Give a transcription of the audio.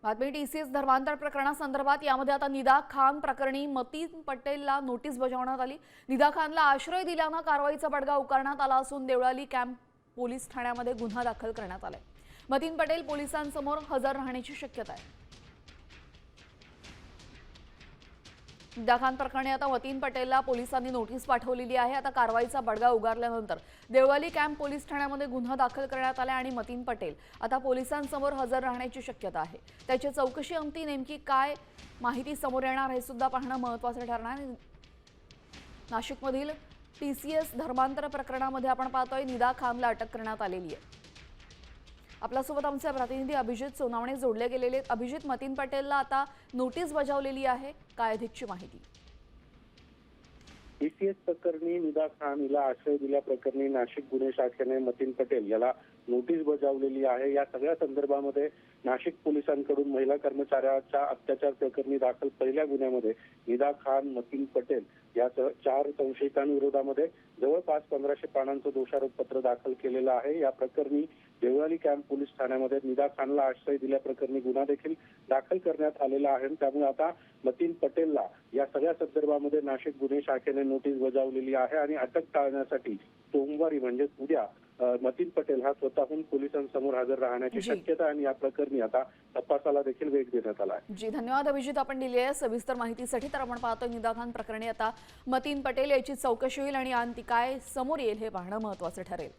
बातमी टीसीएस धर्मांतर प्रकरणासंदर्भात यामध्ये आता निदा खान प्रकरणी मतीन पटेलला नोटीस बजावण्यात आली। निदा खानला आश्रय दिल्याने कारवाईचा बडगा उगारण्यात आला असून देवळाली कॅम्प पोलीस ठाण्यामध्ये गुन्हा दाखल करण्यात आलाय। मतीन पटेल पोलिसांसमोर हजर राहण्याची शक्यता आहे। निदा खान प्रकरणी आता मतीन पटेलला पोलिसांनी नोटीस पाठवलेली आहे। आता कारवाईचा बडगा उगारल्यानंतर देवळाली कॅम्प पोलीस ठाण्यामध्ये गुन्हा दाखल करण्यात आला आणि मतीन पटेल आता पोलिसांसमोर हजर राहण्याची शक्यता आहे। त्याची चौकशी अंती नेमकी काय माहिती समोर येणार हे सुद्धा पाहणं महत्त्वाचं ठरणार आहे। नाशिकमधील टीसीएस धर्मांतर प्रकरणामध्ये आपण पाहतोय निदा खानला अटक करण्यात आलेली आहे। आपल्यासोबत आमचे प्रतिनिधी अभिजित सोनावणे जोडले गेलेले आहेत। अभिजित, मतीन पटेलला आता नोटीस बजावलेली आहे, काय अधिकची माहिती? टीसीएस प्रकरणी निदा खान हिला आश्रय दिल्याप्रकरणी नाशिक गुन्हे शाखेने मतीन पटेल याला नोटीस बजावलेली आहे। या सगळ्या संदर्भामध्ये नाशिक पोलिसांकडून महिला कर्मचाऱ्याच्या अत्याचार प्रकरणी दाखल पहिल्या गुन्ह्यामध्ये निदा खान, मतीन पटेल या 4 संशयितांविरोधामध्ये जवळपास 1500 पानांचं दोषारोपपत्र दाखल केलेलं आहे। या प्रकरणी देवळाली कॅम्प पोलीस ठाण्यामध्ये निदा खानला आश्रय दिल्याप्रकरणी गुन्हा देखील दाखल करण्यात आलेला आहे। त्यामुळे आता मतीन पटेलला या सगळ्या संदर्भामध्ये नाशिक गुन्हे शाखेने नोटीस बजावलेली आहे आणि अटक टाळण्यासाठी सोमवारी म्हणजे उद्या मतीन पटेल हा स्वतःहून पोलिसांसमोर हजर राहण्याची शक्यता आणि या प्रकरणी आता तपासाला देखील वेग देण्यात आला आहे। जी, धन्यवाद अभिजित, आपण दिलेल्या सविस्तर माहितीसाठी। तर आपण पाहतोय निदा खान प्रकरणी आता मतीन पटेल याची चौकशी होईल आणि अंती काय समोर येईल हे पाहणं महत्त्वाचं ठरेल।